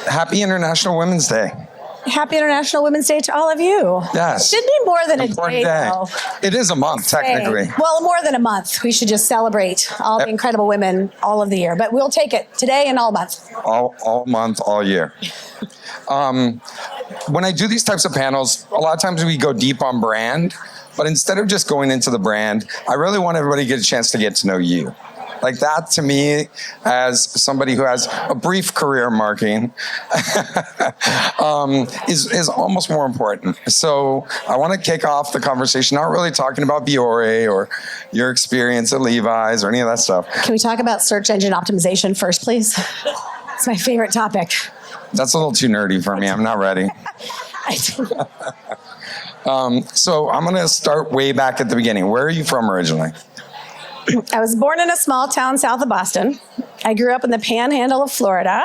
Happy International Women's Day. Happy International Women's Day to all of you. Yes. Should be more than Important a day, day. though. It is a month, technically. Well, more than a month. We should just celebrate all the incredible women all of the year. But we'll take it today and all month. All month, all year. When I do these types of panels, a lot of times we go deep on brand, but instead of just going into the brand, I really want everybody to get a chance to get to know you. Like that, to me, as somebody who has a brief career in marketing, is almost more important. So I want to kick off the conversation, not really talking about Vuori or your experience at Levi's or any of that stuff. Can we talk about search engine optimization first, please? It's my favorite topic. That's a little too nerdy for me. I'm not ready. So I'm going to start way back at the beginning. Where are you from originally? I was born in a small town south of Boston. I grew up in the panhandle of Florida.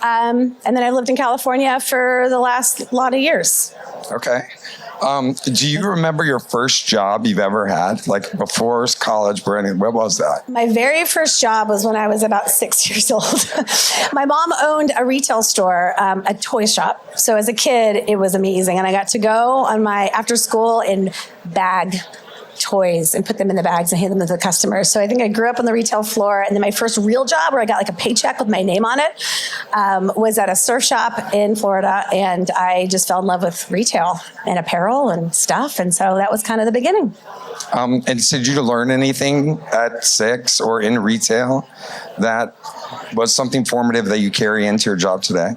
And then I lived in California for the last lot of years. Okay. Do you remember your first job you've ever had? Like before college or anything? What was that? My very first job was when I was about 6 years old. My mom owned a retail store, a toy shop. So as a kid, it was amazing. And I got to go on my after school and bag toys and put them in the bags and hand them to the customers. So I think I grew up on the retail floor. And then my first real job where I got like a paycheck with my name on it was at a surf shop in Florida. And I just fell in love with retail and apparel and stuff. And so that was kind of the beginning. And did you learn anything at 6 or in retail that was something formative that you carry into your job today?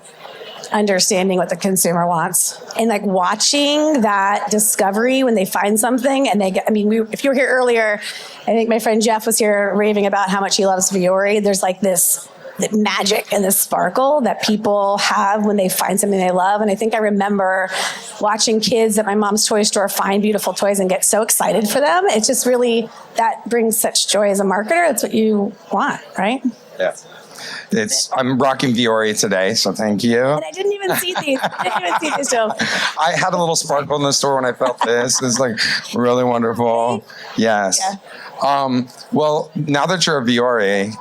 Understanding what the consumer wants and like watching that discovery when they find something and they get, if you were here earlier, I think my friend Jeff was here raving about how much he loves Vuori. There's like this magic and this sparkle that people have when they find something they love. And I think I remember watching kids at my mom's toy store find beautiful toys and get so excited for them. It's just really, that brings such joy as a marketer. That's what you want, right? Yeah. I'm rocking Vuori today, so thank you. And I didn't even see these. Joe. I had a little sparkle in the store when I felt this. It's like really wonderful. Yes. Yeah. Well, now that you're a Vuori,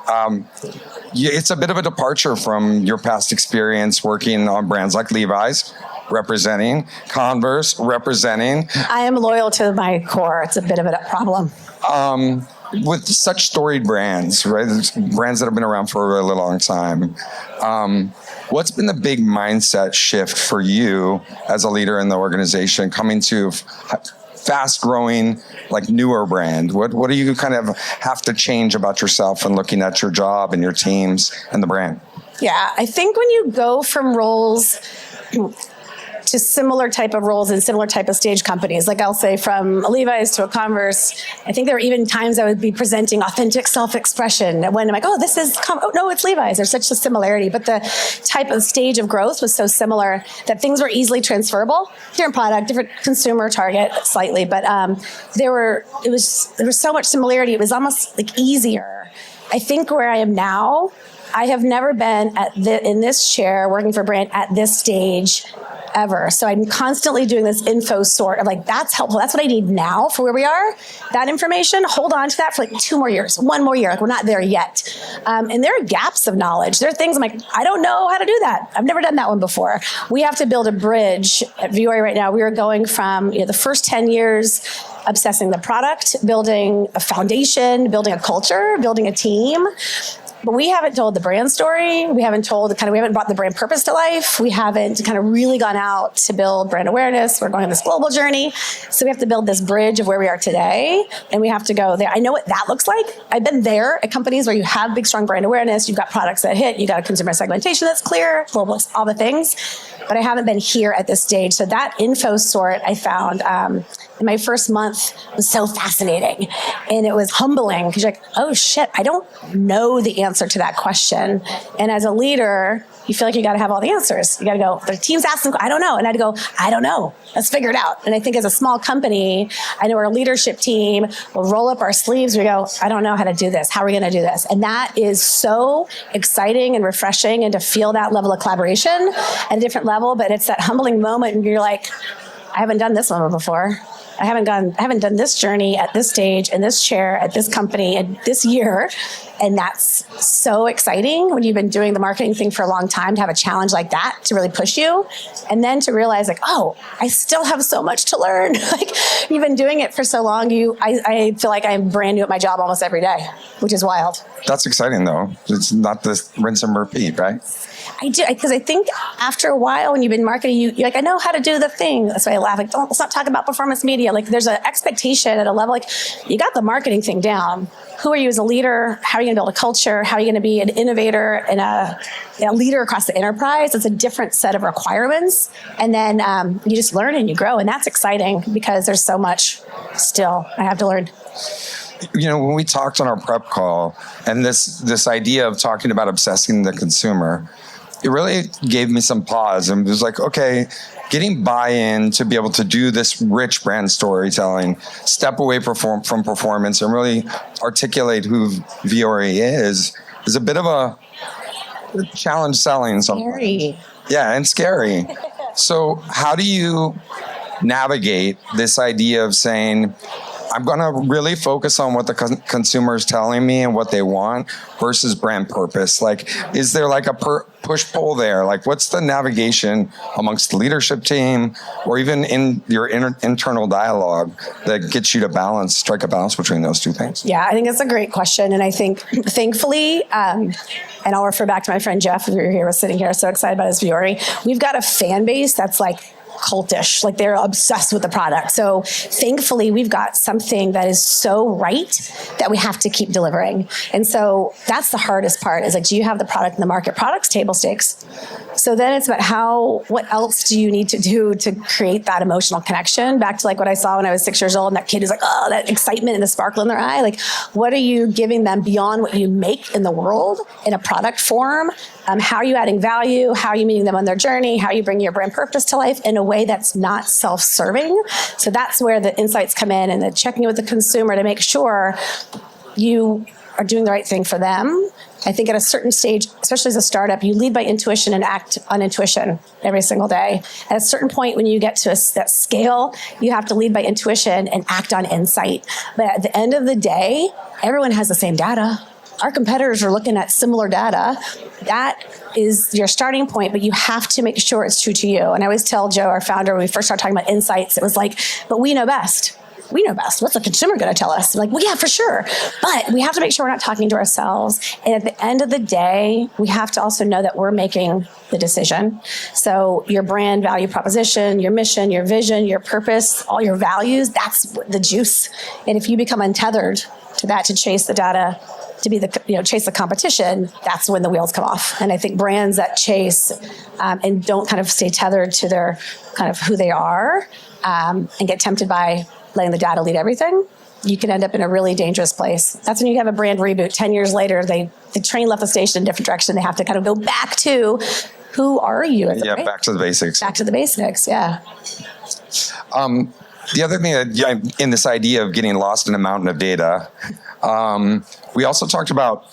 it's a bit of a departure from your past experience working on brands like Levi's, representing, Converse, representing. I am loyal to my core. It's a bit of a problem. With such storied brands, right? Brands that have been around for a really long time. What's been the big mindset shift for you as a leader in the organization coming to fast growing, like newer brand? What do you kind of have to change about yourself and looking at your job and your teams and the brand? Yeah, I think when you go from roles to similar type of roles in similar type of stage companies. Like I'll say from a Levi's to a Converse, I think there were even times I would be presenting authentic self-expression when I'm like, oh, this is, oh no, it's Levi's. There's such a similarity. But the type of stage of growth was so similar that things were easily transferable. Different product, different consumer target slightly, but there was so much similarity. It was almost like easier. I think where I am now, I have never been in this chair working for a brand at this stage ever. So I'm constantly doing this info sort of like, that's helpful. That's what I need now for where we are. That information, hold on to that for like 2 more years, 1 more year. Like we're not there yet. And there are gaps of knowledge. There are things I'm like, I don't know how to do that. I've never done that one before. We have to build a bridge at Vuori right now. We are going from the first 10 years obsessing the product, building a foundation, building a culture, building a team. But we haven't told the brand story. We haven't brought the brand purpose to life. We haven't kind of really gone out to build brand awareness. We're going on this global journey. So we have to build this bridge of where we are today. And we have to go there. I know what that looks like. I've been there at companies where you have big, strong brand awareness. You've got products that hit. You got a consumer segmentation that's clear, global, all the things. But I haven't been here at this stage. So that info sort I found in my first month was so fascinating. And it was humbling because you're like, oh shit, I don't know the answer to that question. And as a leader, you feel like you got to have all the answers. You got to go, the team's asking, I don't know. And I had to go, I don't know. Let's figure it out. And I think as a small company, I know our leadership team will roll up our sleeves. We go, I don't know how to do this. How are we going to do this? And that is so exciting and refreshing, and to feel that level of collaboration at a different level. But it's that humbling moment and you're like, I haven't done this one before. I haven't done this journey at this stage, in this chair, at this company, and this year. And that's so exciting when you've been doing the marketing thing for a long time, to have a challenge like that to really push you. And then to realize like, oh, I still have so much to learn. Like, you've been doing it for so long. I feel like I'm brand new at my job almost every day, which is wild. That's exciting though. It's not this rinse and repeat, right? I do, because I think after a while, when you've been marketing, you're like, I know how to do the thing. That's why I laugh. Like, let's not talk about performance media. Like, there's an expectation at a level, like, you got the marketing thing down. Who are you as a leader? How are you going to build a culture? How are you going to be an innovator and a leader across the enterprise? It's a different set of requirements. And then you just learn and you grow. And that's exciting because there's so much still I have to learn. You know, when we talked on our prep call, and this idea of talking about obsessing the consumer, it really gave me some pause, and it was like, okay, getting buy-in to be able to do this rich brand storytelling, step away from performance, and really articulate who Vuori is a bit of a challenge selling sometimes. Scary. Yeah, and scary. So how do you navigate this idea of saying, I'm going to really focus on what the consumer is telling me and what they want versus brand purpose? Like, is there like a push-pull there? Like, what's the navigation amongst the leadership team or even in your internal dialogue that gets you to strike a balance between those two things? Yeah, I think that's a great question. And I think, thankfully, and I'll refer back to my friend Jeff, who was sitting here so excited about his Vuori. We've got a fan base that's like cultish, like they're obsessed with the product. So thankfully we've got something that is so right that we have to keep delivering. And so that's the hardest part, is like, do you have the product in the market? Product's table stakes. So then it's about what else do you need to do to create that emotional connection? Back to like what I saw when I was 6 years old, and that kid is like, oh, that excitement and the sparkle in their eye. Like, what are you giving them beyond what you make in the world in a product form? How are you adding value? How are you meeting them on their journey? How are you bringing your brand purpose to life in a way that's not self-serving? So that's where the insights come in, and the checking in with the consumer to make sure you are doing the right thing for them. I think at a certain stage, especially as a startup, you lead by intuition and act on intuition every single day. At a certain point, when you get to that scale, you have to lead by intuition and act on insight. But at the end of the day, everyone has the same data. Our competitors are looking at similar data. That is your starting point, but you have to make sure it's true to you. And I always tell Joe, our founder, when we first started talking about insights, it was like, but we know best. We know best. What's the consumer going to tell us? I'm like, well, yeah, for sure. But we have to make sure we're not talking to ourselves. And at the end of the day, we have to also know that we're making the decision. So your brand value proposition, your mission, your vision, your purpose, all your values, that's the juice. And if you become untethered to that, to chase the data, to be chase the competition, that's when the wheels come off. And I think brands that chase and don't kind of stay tethered to their kind of who they are and get tempted by letting the data lead everything, you can end up in a really dangerous place. That's when you have a brand reboot. 10 years later, the train left the station in a different direction. They have to kind of go back to, who are you? Yeah, back to the basics. Back to the basics, yeah. The other thing in this idea of getting lost in a mountain of data, we also talked about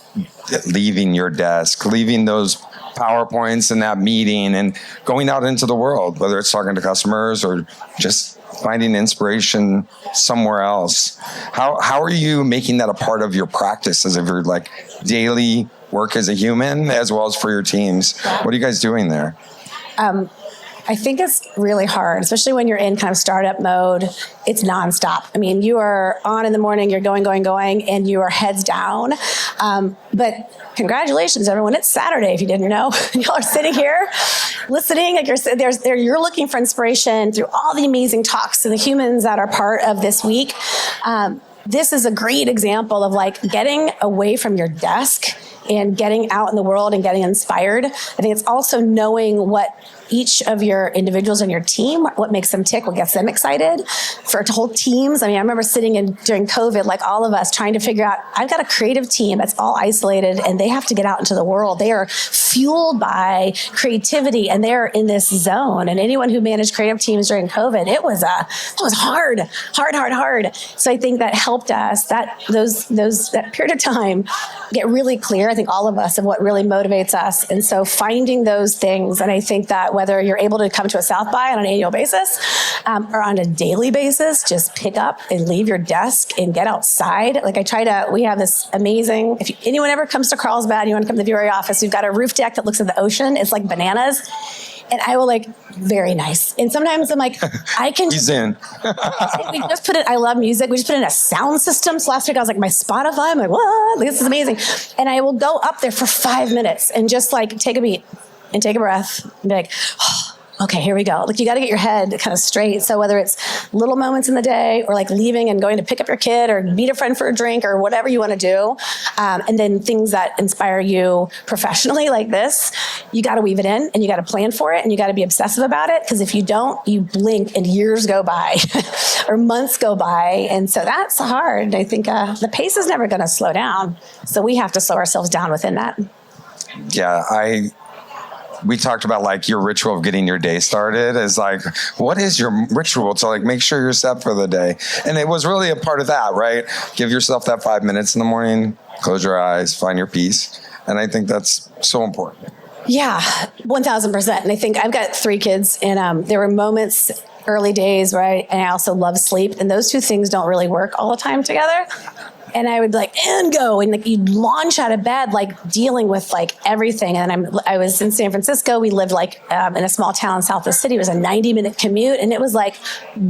leaving your desk, leaving those PowerPoints in that meeting and going out into the world, whether it's talking to customers or just finding inspiration somewhere else. How are you making that a part of your practice as of your like daily work as a human, as well as for your teams? What are you guys doing there? I think it's really hard, especially when you're in kind of startup mode. It's nonstop. I mean, you are on in the morning, you're going, and you are heads down. But congratulations, everyone. It's Saturday, if you didn't know. Y'all are sitting here listening. Like you're looking for inspiration through all the amazing talks and the humans that are part of this week. This is a great example of like getting away from your desk and getting out in the world and getting inspired. I think it's also knowing what each of your individuals in your team, what makes them tick, what gets them excited. For whole teams, I mean, I remember sitting in during COVID, like all of us trying to figure out, I've got a creative team that's all isolated and they have to get out into the world. They are fueled by creativity and they're in this zone. And anyone who managed creative teams during COVID, it was hard. So I think that helped us, that period of time, get really clear. think all of us, of what really motivates us. And so finding those things, and I think that whether you're able to come to a South by on an annual basis or on a daily basis, just pick up and leave your desk and get outside. Like we have this amazing, if anyone ever comes to Carlsbad, you want to come to the Vuori office, we've got a roof deck that looks at the ocean. It's like bananas. And I will very nice. And sometimes I'm like, I can. He's in. We just put it, I love music. We just put in a sound system. So last week I was like, my Spotify, I'm like, what? This is amazing. And I will go up there for 5 minutes and just take a beat and take a breath and be like, oh, okay, here we go. You got to get your head kind of straight. So whether it's little moments in the day or leaving and going to pick up your kid or meet a friend for a drink or whatever you want to do. And then things that inspire you professionally like this, you got to weave it in and you got to plan for it and you got to be obsessive about it. Because if you don't, you blink and years go by or months go by. And so that's hard. I think the pace is never going to slow down. So we have to slow ourselves down within that. Yeah, we talked about your ritual of getting your day started is what is your ritual to make sure you're set for the day? And it was really a part of that, right? Give yourself that 5 minutes in the morning, close your eyes, find your peace. And I think that's so important. Yeah, 1,000%. And I think I've got 3 kids and there were moments early days, right? And I also love sleep. And those two things don't really work all the time together. And I would and go and you'd launch out of bed, dealing with everything. And I was in San Francisco. We lived in a small town south of the city. It was a 90-minute commute and it was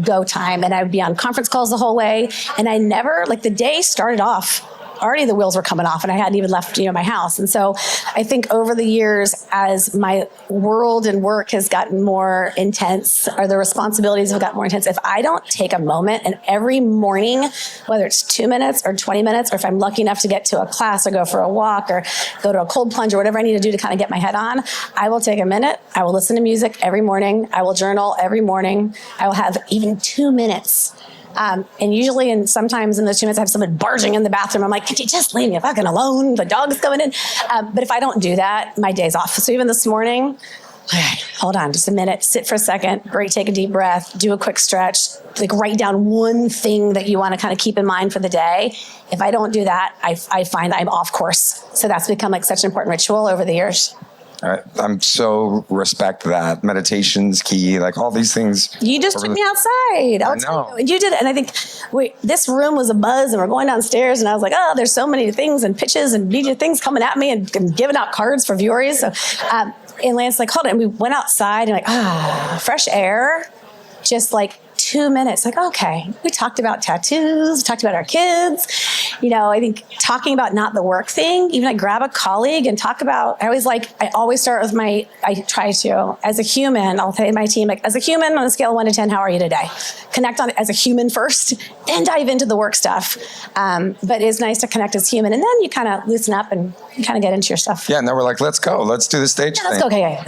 go time. And I would be on conference calls the whole way. And I never, the day started off, already the wheels were coming off and I hadn't even left, my house. And so I think over the years, as my world and work has gotten more intense, or the responsibilities have gotten more intense, if I don't take a moment and every morning, whether it's 2 minutes or 20 minutes, or if I'm lucky enough to get to a class or go for a walk or go to a cold plunge or whatever I need to do to kind of get my head on, I will take a minute. I will listen to music every morning. I will journal every morning. I will have even 2 minutes. And usually, and sometimes in those 2 minutes, I have someone barging in the bathroom. I'm like, could you just leave me fucking alone? The dog's going in. But if I don't do that, my day's off. So even this morning, hold on just a minute, sit for a second, take a deep breath, do a quick stretch, write down one thing that you want to kind of keep in mind for the day. If I don't do that, I find I'm off course. So that's become such an important ritual over the years. I'm so respect that. Meditation's key, all these things. You just took me outside. I'll tell you. And you did it. And I think this room was a buzz and we're going downstairs and I was like, oh, there's so many things and pitches and media things coming at me and giving out cards for Vuori. So, and Lance hold it. And we went outside and fresh air, just 2 minutes. Okay, we talked about tattoos, we talked about our kids. I think talking about not the work thing, even grab a colleague and talk about, I always start with I try to, as a human, I'll say to my team, as a human on a scale of 1 to 10, how are you today? Connect on as a human first, then dive into the work stuff. But it's nice to connect as human. And then you kind of loosen up and you kind of get into your stuff. Yeah, and then we're let's go. Let's do the stage thing. Let's go. Okay.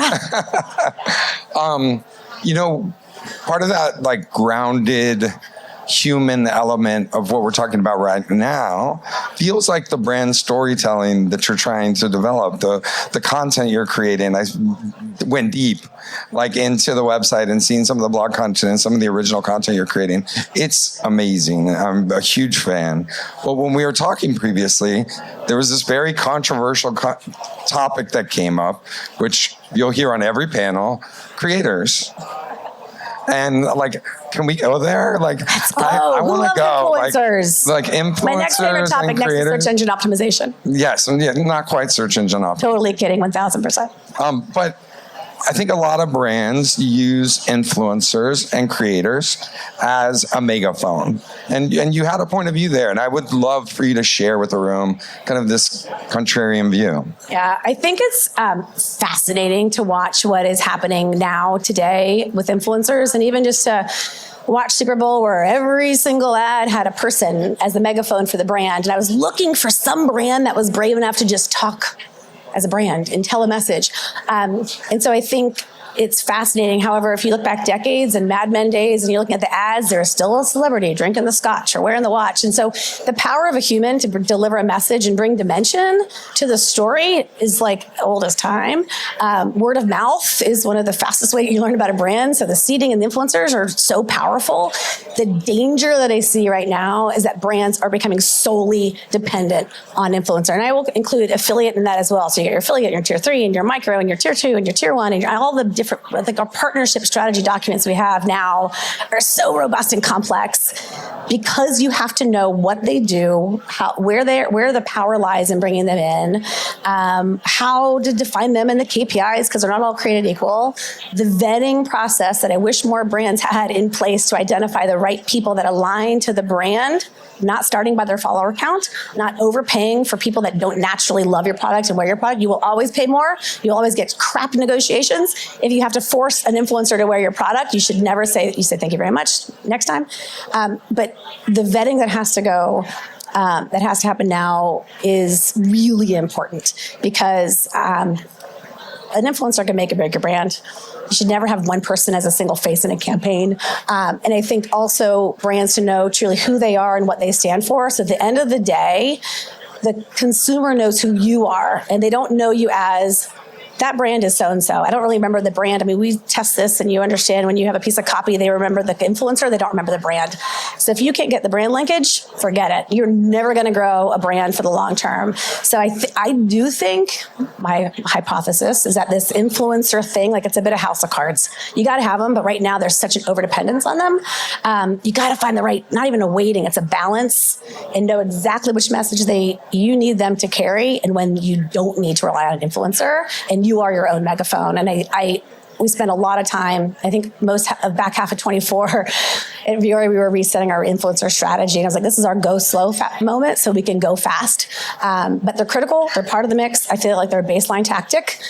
Part of that grounded human element of what we're talking about right now feels like the brand storytelling that you're trying to develop, the content you're creating. I went deep into the website and seeing some of the blog content and some of the original content you're creating. It's amazing. I'm a huge fan. But when we were talking previously, there was this very controversial topic that came up, which you'll hear on every panel, creators. And can we go there? Let's go. I want to go. Influencers. Influencers. My next favorite topic next to search engine optimization. Yes, and not quite search engine optimization. Totally kidding, 1,000%. But I think a lot of brands use influencers and creators as a megaphone. And you had a point of view there. And I would love for you to share with the room kind of this contrarian view. Yeah, I think it's fascinating to watch what is happening now today with influencers, and even just to watch Super Bowl where every single ad had a person as the megaphone for the brand. And I was looking for some brand that was brave enough to just talk as a brand and tell a message. And so I think it's fascinating. However, if you look back decades and Mad Men days and you're looking at the ads, there's still a celebrity drinking the scotch or wearing the watch. And so the power of a human to deliver a message and bring dimension to the story is like old as time. Word of mouth is one of the fastest ways you learn about a brand. So the seeding and the influencers are so powerful. The danger that I see right now is that brands are becoming solely dependent on influencer. And I will include affiliate in that as well. So you get your affiliate, your tier 3, and your micro, and your tier 2, and your tier 1, and all the different, like our partnership strategy documents we have now are so robust and complex because you have to know what they do, where the power lies in bringing them in, how to define them in the KPIs because they're not all created equal. The vetting process that I wish more brands had in place to identify the right people that align to the brand, not starting by their follower count, not overpaying for people that don't naturally love your product and wear your product. You will always pay more. You'll always get crap negotiations. If you have to force an influencer to wear your product, you should never say, you say, thank you very much, next time. But the vetting that has to go, that has to happen now is really important because an influencer can make or break your brand. You should never have one person as a single face in a campaign. And I think also brands to know truly who they are and what they stand for. So at the end of the day, the consumer knows who you are and they don't know you as that brand is so-and-so. I don't really remember the brand. I mean, we test this and you understand when you have a piece of copy, they remember the influencer, they don't remember the brand. So if you can't get the brand linkage, forget it. You're never going to grow a brand for the long term. So I do think, my hypothesis is that this influencer thing, like it's a bit of house of cards. You got to have them, but right now there's such an overdependence on them. You got to find the right, not even a weighting, it's a balance and know exactly which message you need them to carry and when you don't need to rely on an influencer and you are your own megaphone. And we spent a lot of time, I think most of back half of 24 at Vuori, we were resetting our influencer strategy. And I was like, this is our go slow moment so we can go fast. But they're critical. They're part of the mix. I feel like they're a baseline tactic,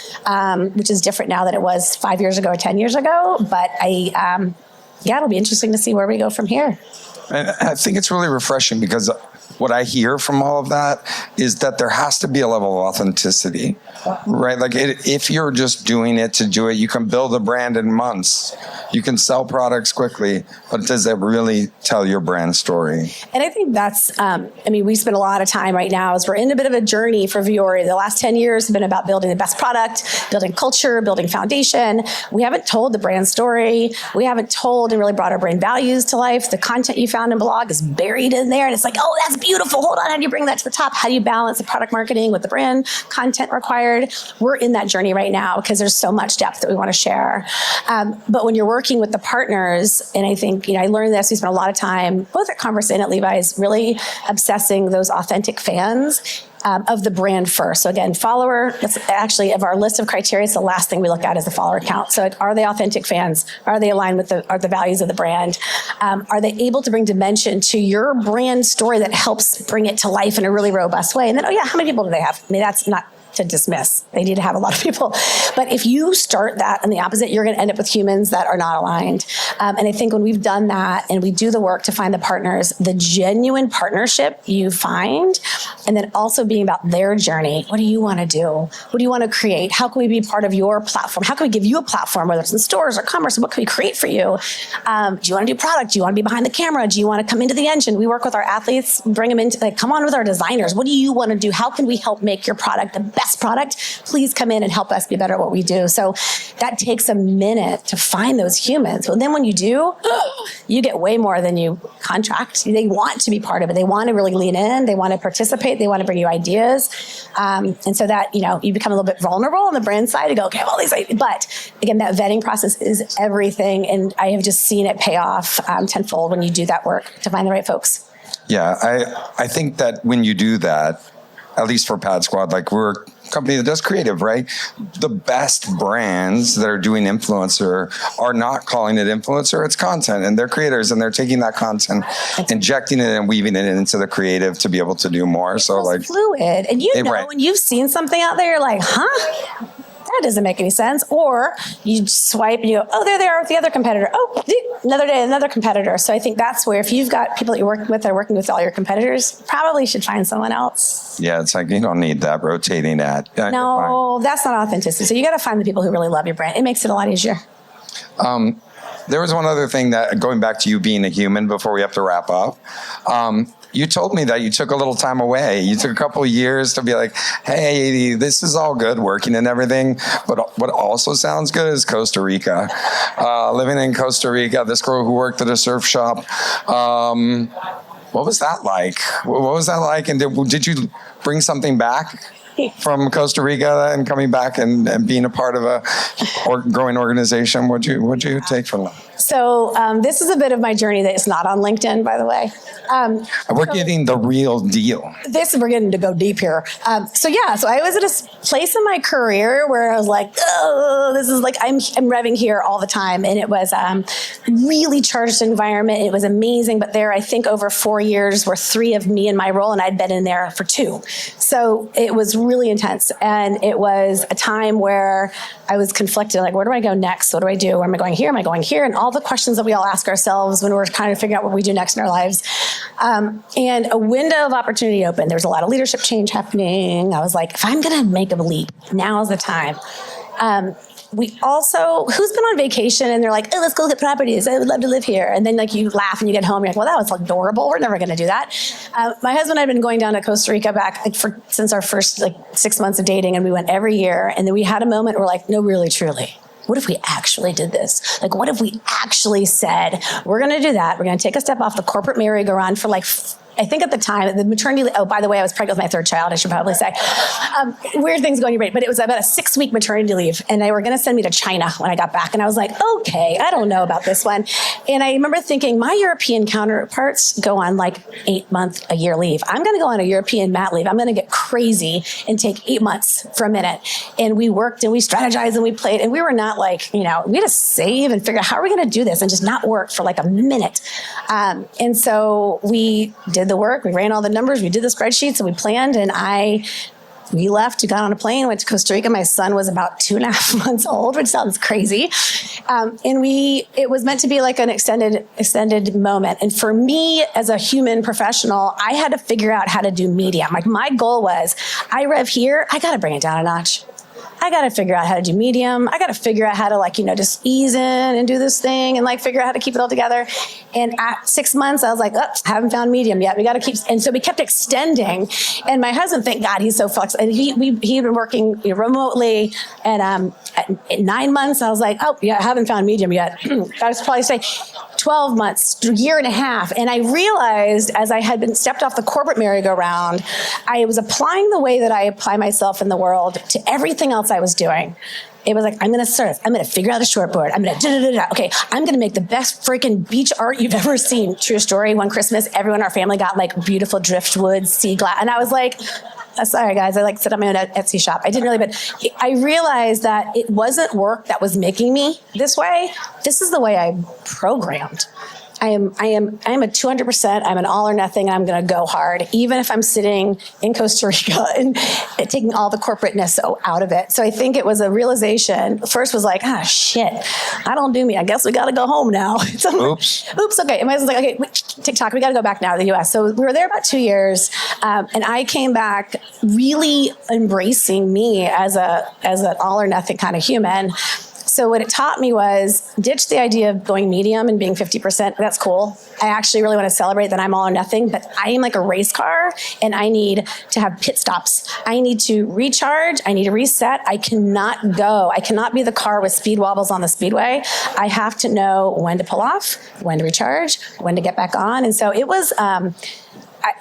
which is different now than it was 5 years ago or 10 years ago. But it'll be interesting to see where we go from here. And I think it's really refreshing because what I hear from all of that is that there has to be a level of authenticity, right? Like if you're just doing it to do it, you can build a brand in months. You can sell products quickly, but does that really tell your brand story? And I think that's, we spend a lot of time right now as we're in a bit of a journey for Vuori. The last 10 years have been about building the best product, building culture, building foundation. We haven't told the brand story. We haven't told and really brought our brand values to life. The content you found in blog is buried in there. And it's like, oh, that's beautiful. Hold on. How do you bring that to the top? How do you balance the product marketing with the brand content required? We're in that journey right now because there's so much depth that we want to share. But when you're working with the partners, and I think, I learned this, we spent a lot of time, both at Converse and at Levi's, really obsessing those authentic fans of the brand first. So again, follower, that's actually of our list of criteria, it's the last thing we look at is the follower count. So are they authentic fans? Are they aligned with the values of the brand? Are they able to bring dimension to your brand story that helps bring it to life in a really robust way? And then, how many people do they have? That's not to dismiss. They need to have a lot of people. But if you start that on the opposite, you're going to end up with humans that are not aligned. And I think when we've done that and we do the work to find the partners, the genuine partnership you find, and then also being about their journey. What do you want to do? What do you want to create? How can we be part of your platform? How can we give you a platform, whether it's in stores or commerce? What can we create for you? Do you want to do product? Do you want to be behind the camera? Do you want to come into the engine? We work with our athletes, bring them into, come on with our designers. What do you want to do? How can we help make your product the best product? Please come in and help us be better at what we do. So that takes a minute to find those humans. But then when you do, you get way more than you contract. They want to be part of it. They want to really lean in. They want to participate. They want to bring you ideas. And so that, you become a little bit vulnerable on the brand side. You go, okay, well, these ideas. But again, that vetting process is everything. And I have just seen it pay off tenfold when you do that work to find the right folks. Yeah, I think that when you do that, at least for PadSquad, we're a company that does creative, right? The best brands that are doing influencer are not calling it influencer, it's content. And they're creators and they're taking that content, injecting it and weaving it into the creative to be able to do more. So it's fluid. And when you've seen something out there, you're like, huh? that doesn't make any sense. Or you swipe and you go, oh, there they are with the other competitor. Oh, another day, another competitor. So I think that's where if you've got people that you're working with that are working with all your competitors, probably should find someone else. Yeah, it's like you don't need that rotating ad. Yeah, no, that's not authenticity. So you got to find the people who really love your brand. It makes it a lot easier. There was one other thing that, going back to you being a human before we have to wrap up, you told me that you took a little time away. You took a couple of years to be like, hey, this is all good working and everything, but what also sounds good is Costa Rica. Living in Costa Rica, this girl who worked at a surf shop, what was that like? What was that like? And did you bring something back from Costa Rica and coming back and being a part of a growing organization? What'd you take from that? So this is a bit of my journey that is not on LinkedIn, by the way. We're getting the real deal. We're getting to go deep here. So I was at a place in my career where I was like, oh, this is like, I'm revving here all the time. And it was really charged environment. It was amazing. But there, I think over 4 years were 3 of me in my role, and I'd been in there for 2. So it was really intense. And it was a time where I was conflicted, like, where do I go next? What do I do? Where am I going here? Am I going here? And all the questions that we all ask ourselves when we're kind of figuring out what we do next in our lives. And a window of opportunity opened. There was a lot of leadership change happening. I was like, if I'm going to make a leap, now's the time. We also, who's been on vacation and they're like, oh, let's go look at properties. I would love to live here. And then like you laugh and you get home, you're like, well, that was adorable. We're never going to do that. My husband and I have been going down to Costa Rica since our first 6 months of dating, and we went every year. And then we had a moment where we're like, no, really, truly. What if we actually did this? Like, what if we actually said, we're going to do that. We're going to take a step off the corporate merry-go-round for I think at the time, the maternity leave, oh, by the way, I was pregnant with my 3rd child, I should probably say. Weird things going your brain, but it was about a 6-week maternity leave, and they were going to send me to China when I got back. And I was like, okay, I don't know about this one. And I remember thinking, my European counterparts go on 8-month, a year leave. I'm going to go on a European mat leave. I'm going to get crazy and take 8 months for a minute. And we worked and we strategized and we played, and we were not we had to save and figure out how are we going to do this and just not work for a minute. And so we did the work. We ran all the numbers. We did the spreadsheets and we planned. And we left. We got on a plane, went to Costa Rica. My son was about 2.5 months old, which sounds crazy. And it was meant to be like an extended moment. And for me, as a human professional, I had to figure out how to do medium. My goal was, I rev here, I got to bring it down a notch. I got to figure out how to do medium. I got to figure out how to just ease in and do this thing and figure out how to keep it all together. And at 6 months, I was like, oh, haven't found medium yet. We got to keep. And so we kept extending. And my husband, thank God, he's so flexible. And he had been working remotely. And at 9 months, I was like, oh, yeah, I haven't found medium yet. I was probably say 12 months, a year and a half. And I realized as I had been stepped off the corporate merry-go-round, I was applying the way that I apply myself in the world to everything else I was doing. It was like, I'm going to surf. I'm going to figure out a shortboard. I'm going to da-da-da-da. Okay, I'm going to make the best freaking beach art you've ever seen. True story. One Christmas, everyone in our family got beautiful driftwood, sea glass. And I was like, sorry guys, I set up my own Etsy shop. I didn't really, but I realized that it wasn't work that was making me this way. This is the way I'm programmed. I am a 200%. I'm an all or nothing, and I'm going to go hard, even if I'm sitting in Costa Rica and taking all the corporateness out of it. So I think it was a realization. First was like, shit, I don't do me. I guess we got to go home now. Oops. Okay. And my husband's like, okay, TikTok, we got to go back now to the U.S. So we were there about 2 years, and I came back really embracing me as an all or nothing kind of human. So what it taught me was ditch the idea of going medium and being 50%. That's cool. I actually really want to celebrate that I'm all or nothing, but I am like a race car and I need to have pit stops. I need to recharge. I need to reset. I cannot be the car with speed wobbles on the speedway. I have to know when to pull off, when to recharge, when to get back on. And so it was, I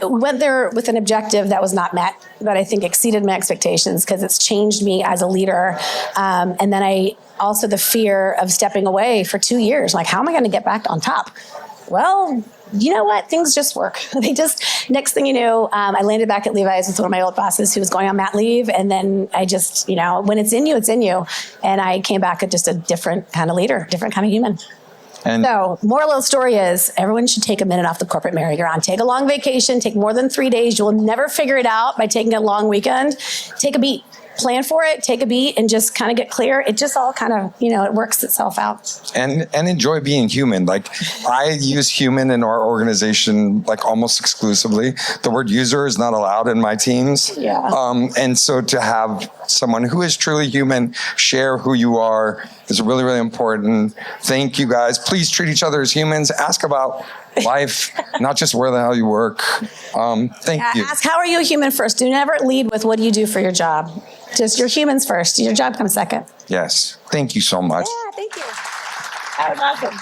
went there with an objective that was not met, but I think exceeded my expectations because it's changed me as a leader. And then also the fear of stepping away for 2 years. Like, how am I going to get back on top? Well, you know what? Things just work. Next thing you knew, I landed back at Levi's with one of my old bosses who was going on mat leave. And then I just, when it's in you, it's in you. And I came back at just a different kind of leader, different kind of human. And so, moral of the story is everyone should take a minute off the corporate merry-go-round. Take a long vacation, take more than 3 days. You'll never figure it out by taking a long weekend. Take a beat. plan for it, take a beat, and just kind of get clear, it just all kind of, it works itself out. And enjoy being human. Like, I use human in our organization like almost exclusively. The word user is not allowed in my teams. Yeah. And so to have someone who is truly human share who you are is really, really important. Thank you guys. Please treat each other as humans. Ask about life, not just where the hell you work. Thank you. Ask, how are you a human first? Do never lead with what do you do for your job. Just your humans first. Your job comes second. Yes. Thank you so much. Yeah, thank you. That was awesome.